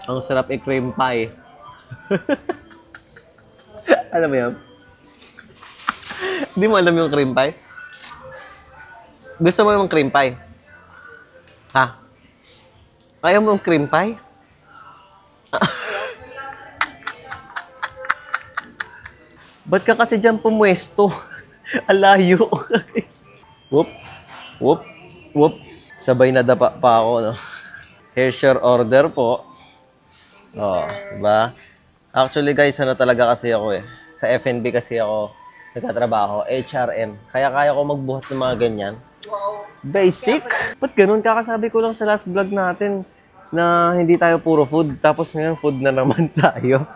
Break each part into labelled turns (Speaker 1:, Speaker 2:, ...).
Speaker 1: Ang sarap i-cream pie. Alam mo yun? Hindi mo alam yung cream pie? Gusto mo yung cream pie? Ha? Ayaw mo yung cream pie? Ba't ka kasi dyan pumwesto? Alayo. Whoop. Whoop. Whoop. Sabay na dapa pa ako, no? Here's your order po. Oh, diba? Actually, guys, ano talaga kasi ako eh. Sa F&B kasi ako nagtatrabaho, HRM. Kaya kaya ko magbuhat ng mga ganyan. Basic. Ba't ganun? Kakasabi ko lang sa last vlog natin na hindi tayo puro food. Tapos ngayon, food na naman tayo.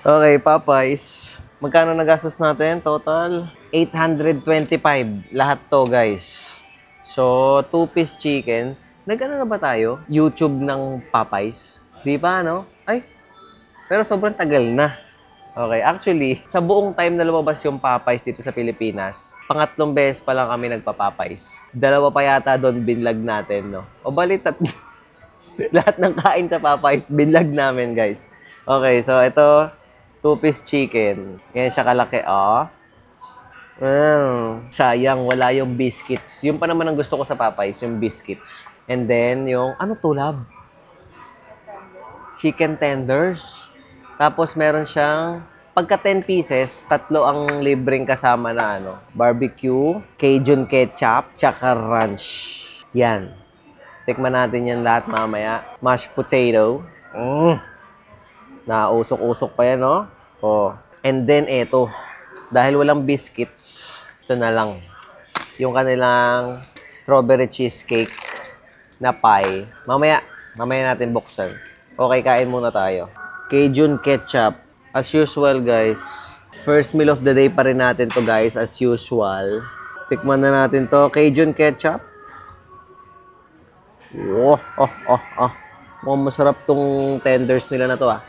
Speaker 1: Okay, Popeyes. Magkano nagastos natin? Total? 825. Lahat to, guys. So, 2-piece chicken. Nag-ano na ba tayo? YouTube ng Popeyes? Di ba, no? Ay, pero sobrang tagal na. Okay, actually, sa buong time na lumabas yung Popeyes dito sa Pilipinas, pangatlong beses pa lang kami nagpa-Popeyes. Dalawa pa yata doon binlag natin, no? O balitat, lahat ng kain sa Popeyes, binlag namin, guys. Okay, so ito, 2-piece chicken. Ganyan siya kalaki, oh. Sayang, wala yung biscuits. Yung pa naman ang gusto ko sa Popeyes, yung biscuits. And then, yung, ano to, lab? Chicken tenders. Tapos meron siyang, pagka 10 pieces, 3 ang libreng kasama na ano, barbecue, Cajun ketchup, tsaka ranch. Yan. Tikman natin yan lahat mamaya. Mashed potato. Nausok-usok pa yan, no? Oh. And then, eto. Dahil walang biscuits, ito na lang. Yung kanilang strawberry cheesecake na pie. Mamaya natin buksan. Okay, kain muna tayo. Cajun ketchup. As usual, guys. First meal of the day pa rin natin to, guys. As usual. Tikman na natin to. Cajun ketchup. Mukhang masarap tong tenders nila na to, ah.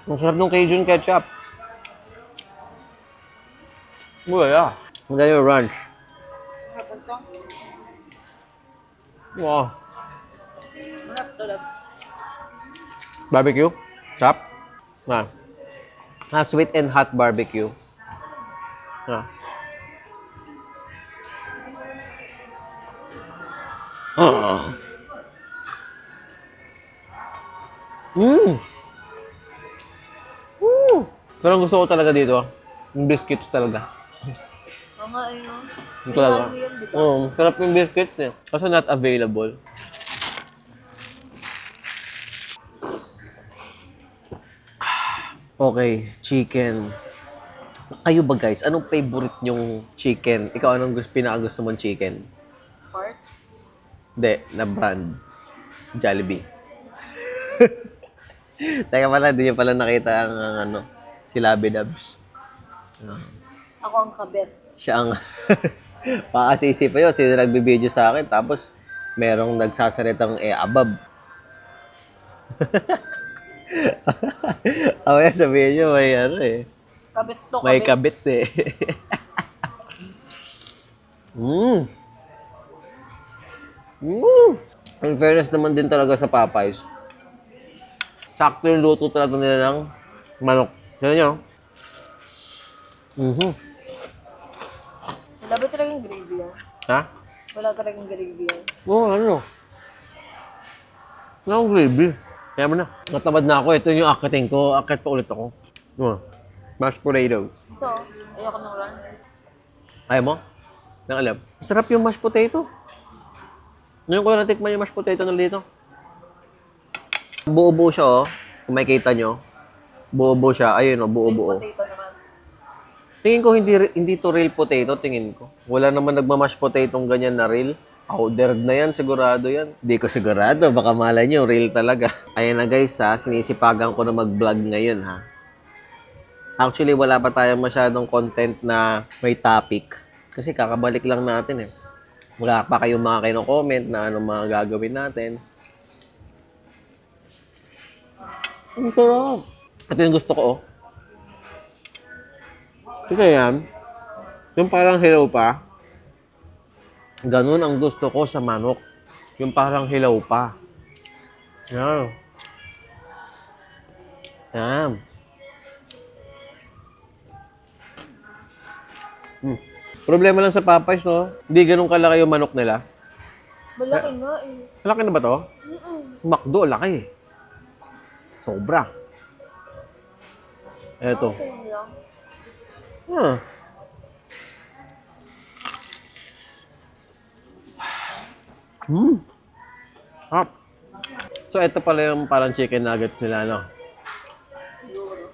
Speaker 1: Ang sarap ng Cajun ketchup. Wala. Wala yung ranch. Wow. Barbecue? Chop? Sweet and hot barbecue. Pero ang gusto ko talaga dito, yung biscuits talaga. Yung talaga. Sarap yung biscuits eh. Kaso not available. Okay, chicken. Kayo ba guys, anong favorite nyong chicken? Ikaw, anong pinakagusto mong chicken?
Speaker 2: Pork?
Speaker 1: Hindi, na brand. Jollibee. Teka pala, hindi nyo pala nakita ang ano, si Labi Dubs.
Speaker 2: Ako ang kabit.
Speaker 1: Siya ang pakasisi pa yun. Sino nagbibideo sa akin. Tapos, merong nagsasalitang abab. Awaya sabihin nyo, may ano eh.
Speaker 2: Kabit to,
Speaker 1: May kabit eh. In fairness naman din talaga sa Popeyes. Sakto yung luto talaga nila ng manok. Yan nyo.
Speaker 2: Wala ba talagang gravy yan?
Speaker 1: Ha?
Speaker 2: Wala talagang gravy yan.
Speaker 1: Oo, ano? Wala akong gravy. Kaya mo na. Natamad na ako. Ito yung akiting ko. Akit pa ulit ako. Mashed potato.
Speaker 2: Ito, ayoko ng ranch.
Speaker 1: Ayaw mo? Nang alam. Masarap yung mashed potato. Ngayon ko na natikman yung mashed potato na dito. Buo-buo siya, oh. Kung makikita nyo. Buo-buo siya. Ayun, oh. Buo-buo.
Speaker 2: Potato naman.
Speaker 1: Tingin ko hindi to real potato, tingin ko. Wala naman nagmamash potato ganyan na real. Powdered na yan, sigurado yan. Hindi ko sigurado, baka malay nyo, real talaga. Ayan na guys ha, sinisipagan ko na mag-vlog ngayon ha. Actually, wala pa tayong masyadong content na may topic. Kasi kakabalik lang natin eh. Wala pa kayong mga kino-comment na anong mga gagawin natin. Ang sarap. Ito yung gusto ko oh. Sige yan. Yung parang hello pa. Ganun ang gusto ko sa manok. Yung parang hilaw pa. Yan. Yan. Problema lang sa Popeyes, no? Hindi ganun kalaki yung manok nila.
Speaker 2: Malaki nga eh.
Speaker 1: Malaki na ba to? McDo, laki eh. Sobra. Eto.
Speaker 2: Same lang.
Speaker 1: Huh. Hap. So, ito pala yung parang chicken nuggets nila, no?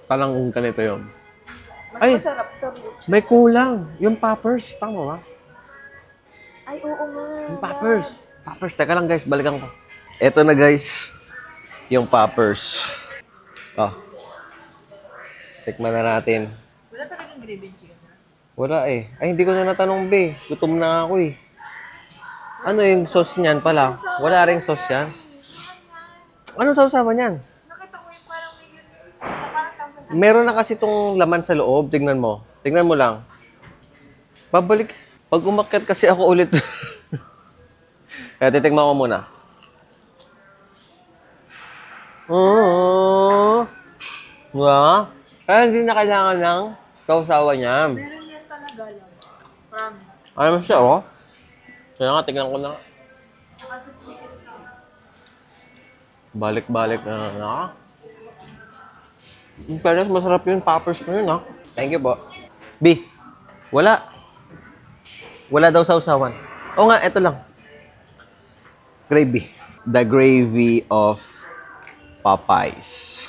Speaker 1: Parang ganito yun.
Speaker 2: Mas
Speaker 1: Ay!
Speaker 2: masarap to, Rich.
Speaker 1: May kulang. Yung poppers. Tama ba?
Speaker 2: Ay, oo nga.
Speaker 1: Yung poppers. Poppers. Teka lang, guys. Balikan ko. Ito na, guys. Yung poppers. Oh. Tikman na natin.
Speaker 2: Wala talagang gravy chicken na.
Speaker 1: Wala eh. Ay, hindi ko na natanong, be. Gutom na ako eh. Ano yung sauce niyan pala? Wala ring sauce yan. Anong sausawan niyan?
Speaker 2: Nakita ko yung parang parang thousand.
Speaker 1: Meron na kasi itong laman sa loob. Tingnan mo. Tingnan mo lang. Babalik. Pag umakyat kasi ako ulit. Kaya titigman ko muna. Oo. Diba? Kaya hindi na kailangan ng sausawan niya.
Speaker 2: Meron yan talaga lang. Promise.
Speaker 1: Ano siya, oh? Kaya nga, tignan ko na.
Speaker 2: Kasi chicken ka.
Speaker 1: Balik-balik na. Pero masarap yung poppers na yun, ha? Thank you po. B, wala. Wala daw sausawan. Oo nga, eto lang. Gravy. The gravy of Popeyes.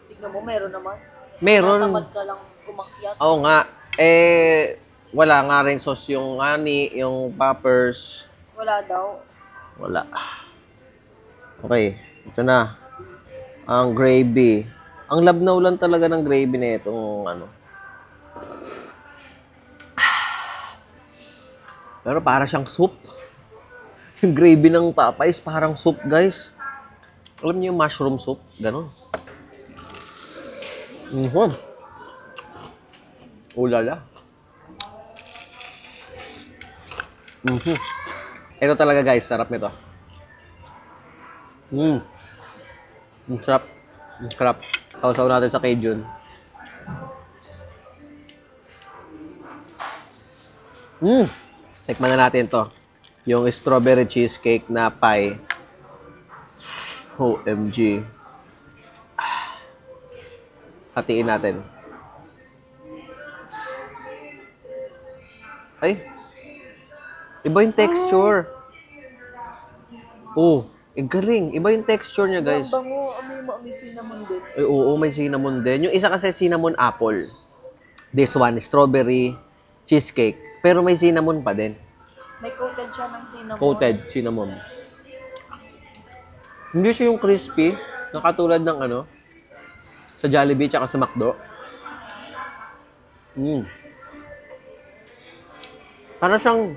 Speaker 2: Tignan mo, meron naman.
Speaker 1: Meron.
Speaker 2: Tamad ka lang umakyat.
Speaker 1: Oo nga. Eh, wala nga rin sauce yung ani, yung poppers.
Speaker 2: Wala daw.
Speaker 1: Wala. Okay, ito na. Ang gravy. Ang labnaw lang talaga ng gravy na itong ano. Pero para siyang soup. Yung gravy ng Popeyes parang soup, guys. Alam niyo yung mushroom soup? Ganon. Ulala. Ito talaga, guys. Sarap nito. Ang sarap. Ang sarap. Sausaw natin sa Cajun. Tikman na natin to. Yung strawberry cheesecake na pie. OMG. Hatiin natin. Ay. Iba yung texture. Oh, galing. Iba yung texture niya, guys.
Speaker 2: Ang bango, amoy cinnamon din.
Speaker 1: Ay, oo, may cinnamon din. Yung isa kasi cinnamon apple. This one, strawberry cheesecake. Pero may cinnamon pa din.
Speaker 2: May coated siya ng cinnamon.
Speaker 1: Coated cinnamon. Hindi siya yung crispy, na katulad ng ano, sa Jollibee tsaka sa McDo. Para siyang,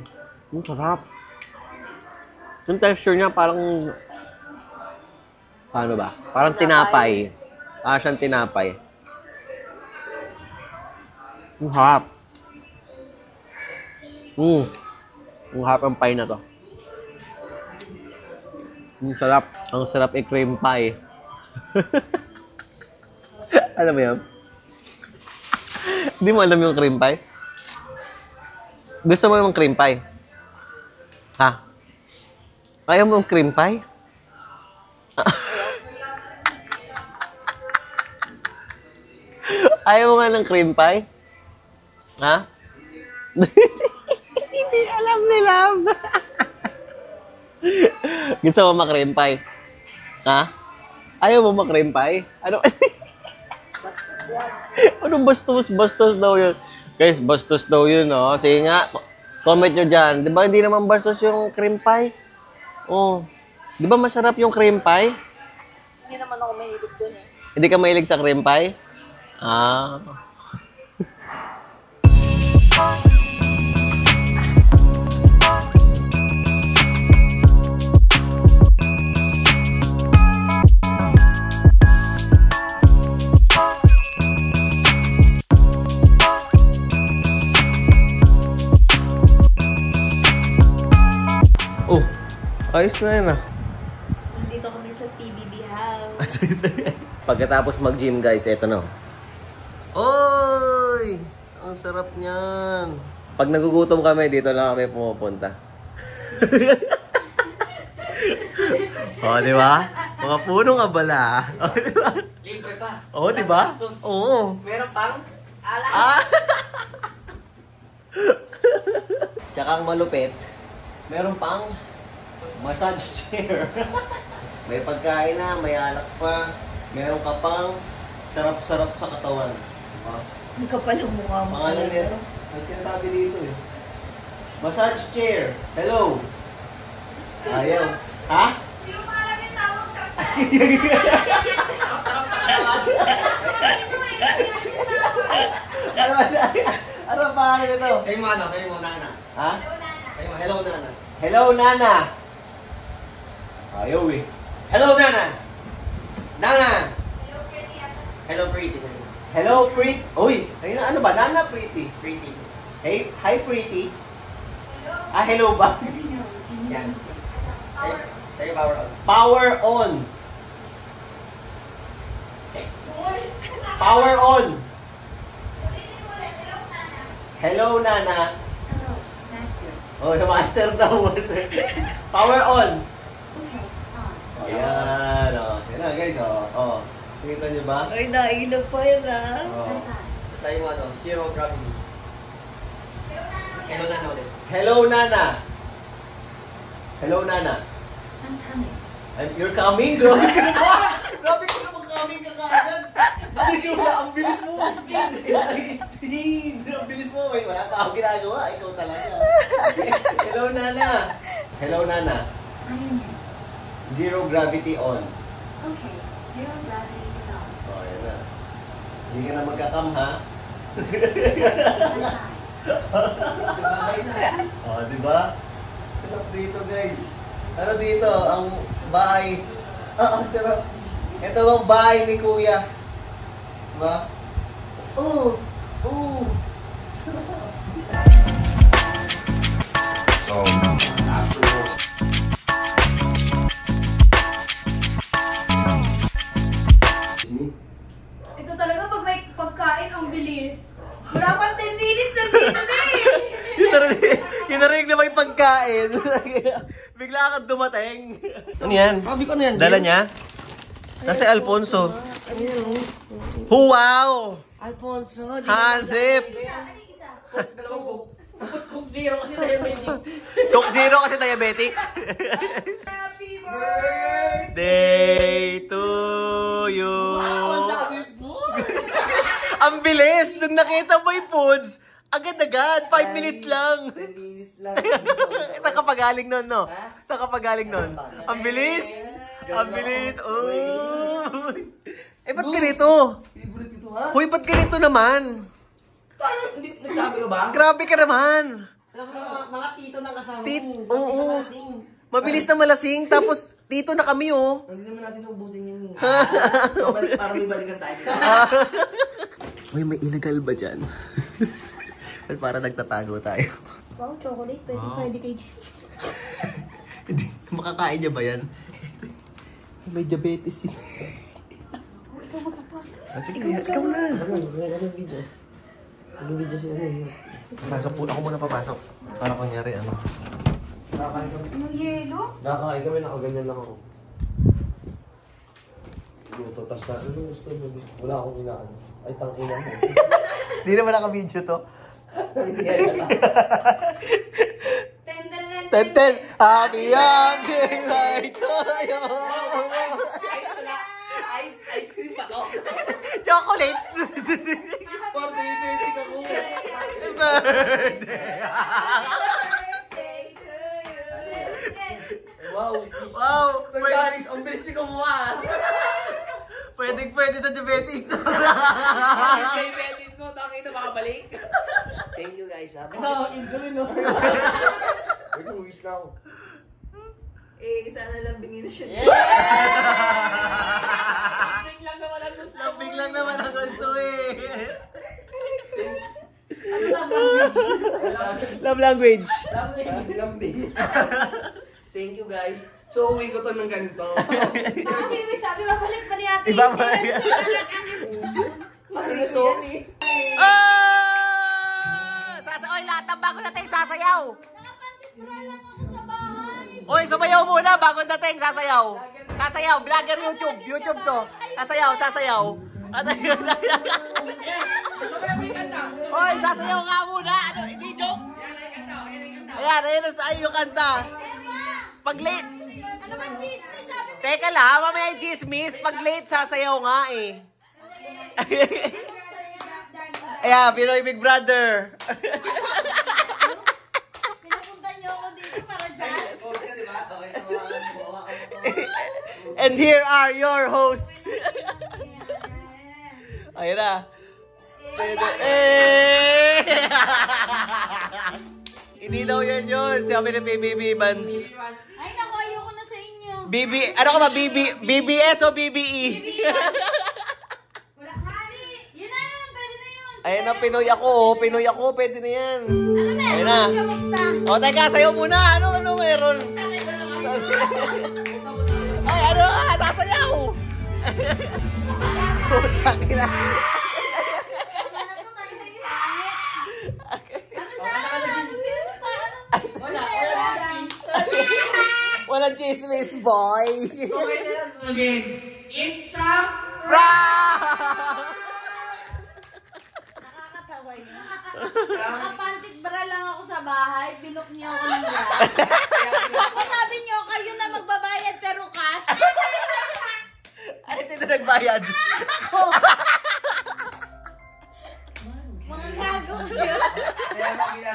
Speaker 1: ang sarap. Yung texture niya parang, paano ba? Parang tinapay. Para siyang tinapay. Ang harap. Ang harap ang pie na to. Ang sarap. Ang sarap i-cream pie. Alam mo yan? Hindi mo alam yung cream pie? Gusto mo yung cream pie? Ha? Ayaw mo yung cream pie? Ayaw mo nga ng cream pie? Ha? Hindi alam ni Love. Gusto mo ma-cream pie? Ha? Ayaw mo ma-cream pie? Ano? Ano bastos daw yun? Guys, bastos daw yun, no? Sige nga, comment nyo dyan. Di ba hindi naman bastos yung cream pie? Oh. Di ba masarap yung cream pie?
Speaker 2: Hindi naman ako mahilig dun eh.
Speaker 1: Hindi ka mahilig sa cream pie? Ah. Ayos na yun ah.
Speaker 2: Nandito kami sa PBB house.
Speaker 1: Pagkatapos mag-gym guys, eto na. Oy! Ang sarap niyan. Pag nagugutom kami, dito lang kami pumupunta. Oh, di ba? Mga punong abala. Oh, di ba?
Speaker 3: Libre pa.
Speaker 1: Oh, di ba? Oo.
Speaker 3: Meron pang ala.
Speaker 1: Ah! Tsaka ang malupit, meron pang massage chair. May pagkain na, may alak pa. Meron ka pang sarap-sarap sa katawan. Diba?
Speaker 2: Ang kapal ang mukha mo.
Speaker 1: Pangalan nito. May sinasabi dito eh. Massage chair. Hello. Ayaw. Ha?
Speaker 2: Hindi ko parang yung tawag sa
Speaker 3: Sarap sa katawan.
Speaker 1: Ano ba? Ano ba pangalan nito?
Speaker 3: Sa'yo mo ano? Sa'yo mo nana.
Speaker 1: Ha?
Speaker 3: Sa'yo mo hello nana.
Speaker 1: Hello, Nana. Ayaw eh.
Speaker 3: Hello nana. Nana. Hello pretty. Sa'yo mo.
Speaker 1: Hello, Pretty. Uy, ayun na, ano ba? Nana, Pretty.
Speaker 3: Pretty.
Speaker 1: Hey, hi, Pretty. Ah, hello ba?
Speaker 3: Yan. Sa'yo power on.
Speaker 1: Power on. Power on. Hello, Nana. Oh, yung master daw. Power on. Ayan, oh. Yan na, guys, oh. Oh. Nakita niyo ba?
Speaker 2: Ay, nailog pa yun ah.
Speaker 1: Oh.
Speaker 3: Sa'yo mo ano? Zero gravity. Hello nana ulit.
Speaker 1: Hello, Nana. Hello, Nana. You're coming? Grabe ka naman! Grabe ka naman coming ka kaagad! Sabi ko na, ang bilis mo! Speed! Speed! Ang bilis mo! Wait, wala pa akong ginagawa. Ikaw talaga. Hello, Nana. Hello, Nana. Zero gravity on.
Speaker 4: Okay, zero gravity is on.
Speaker 1: Oh, yan na. Hindi ka na magkakam, ha? Oh, di ba? Sarap dito, guys. Ano dito? Ang bahay. Ah, sarap. Ito ang bahay ni Kuya. Diba? Ooh! Ooh! Sarap.
Speaker 2: Ito talaga pag may pagkain, ang bilis. Wala pang 10 minutes na dito na eh.
Speaker 1: Yun narinig na may pagkain. Bigla kang dumating. Ano yan?
Speaker 3: Sabi ko na yan.
Speaker 1: Dala niya? Nasa Alfonso. Wow!
Speaker 3: Alfonso.
Speaker 1: Hanip!
Speaker 3: Dalawang cook. Cook zero kasi diabetic.
Speaker 1: Coke Zero kasi diabetic.
Speaker 2: Happy birthday!
Speaker 1: Day to you.
Speaker 3: Ang dami po.
Speaker 1: Ang bilis! Nung nakita mo yung foods, agad-agad. 5 minutes lang.
Speaker 5: 10 minutes lang.
Speaker 1: Saan ka pagaling nun, no? Saan ka pagaling nun? Ang bilis! Ang bilis! Oh! Eh, ba't ganito?
Speaker 5: Favorite ito, ha?
Speaker 1: Hoy, ba't ganito naman?
Speaker 5: Paano? Hindi, nagsabi ka ba?
Speaker 1: Grabe ka naman!
Speaker 3: Alam mo, mga tito ng kasama
Speaker 1: Tit-
Speaker 3: ko.
Speaker 1: oo.
Speaker 3: Malasing.
Speaker 1: Mabilis na malasing, tapos dito na kami, oh.
Speaker 5: Hindi naman natin ubusin yan eh. Para may balikan tayo.
Speaker 1: Uy, may illegal ba dyan? Para nagtatago tayo.
Speaker 2: Wow, chocolate. Pwede kay Jim.
Speaker 1: Hindi, makakain niya ba yan? May diabetes yun.
Speaker 2: Ikaw magkapa.
Speaker 1: Sige, ikaw na.
Speaker 5: Anong video? Anong video siya?
Speaker 1: Pasok po. Ako muna papasok. Para kunyari, ano.
Speaker 5: Nakakain kami.
Speaker 2: Anong yelo?
Speaker 5: Nakakain kami, nakaganyan lang ako. Luto, tas na, ano gusto mo? Wala akong inaan. Ay, tangina mo.
Speaker 1: Hindi naman naka-video to.
Speaker 5: Hindi yan.
Speaker 1: Ten. Happy birthday to you.
Speaker 5: Ice cream pa to.
Speaker 1: Chocolate.
Speaker 5: Party ako.
Speaker 1: Happy birthday.
Speaker 5: Wow.
Speaker 1: Wow.
Speaker 5: Guys, ang bilis ni kumuha.
Speaker 1: Pwede sa diabetes to.
Speaker 5: Diabetes mo, tangin na makabalik. Thank you guys.
Speaker 3: Ito, insulin no.
Speaker 5: Wait, wish na ako.
Speaker 2: Eh, sana lambingin na siya.
Speaker 3: Lambing lang naman ang gusto.
Speaker 1: Lambing lang naman ang gusto eh.
Speaker 3: Ano lang
Speaker 1: Love language.
Speaker 5: Lambing. Thank you guys. So, uwi ko to ng ganito.
Speaker 2: Bakit may sabi, babalik pa ni ate.
Speaker 1: Ibabalik.
Speaker 5: Ang sorry.
Speaker 1: Oy, lahat ng bago dating sasayaw.
Speaker 2: Nakapantit bra lang ako sa bahay.
Speaker 1: Oy, sumayaw muna bago dating sasayaw. Sasayaw, vlogger YouTube. YouTube to. Sasayaw. Oy, sasayaw nga muna. Ano, hindi joke. Ayan yung kanta. Pag late.
Speaker 2: Ano man chismis, sabi mo?
Speaker 1: Teka lang, mamaya yung chismis. Pag late, sasayaw nga eh. Ayan, Pinoy Big Brother.
Speaker 2: Pinapunta niyo ako dito para dyan.
Speaker 5: Okay, di ba? Okay, tawagan mo.
Speaker 1: And here are your hosts. Ayun na. Hindi daw yan yun. Sabi ni BB Bans.
Speaker 2: Ay, naku, ayoko na sa inyo.
Speaker 1: Ano ka ba? BBS o BBE?
Speaker 2: Wala, honey. Yun na yun, pwede na yun.
Speaker 1: Ayun na, Pinoy ako. Pinoy ako, pwede na yan.
Speaker 2: Ano na?
Speaker 1: Ayun na.
Speaker 2: Kamusta?
Speaker 1: O, teka, sayo muna. Ano meron? Ay, ano ka? Sasayaw! Putang ina. Walang chismis, boy.
Speaker 3: Okay na lang sasabihin. It's a
Speaker 2: Nakakatawa yun. Nakapantit bra lang ako sa bahay, binok niyo ako ng bra. Tapos sabi niyo, kayo na magbabayad pero cash.
Speaker 1: Ay, sino nagbayad?
Speaker 2: Mga gago kayo.
Speaker 5: Kaya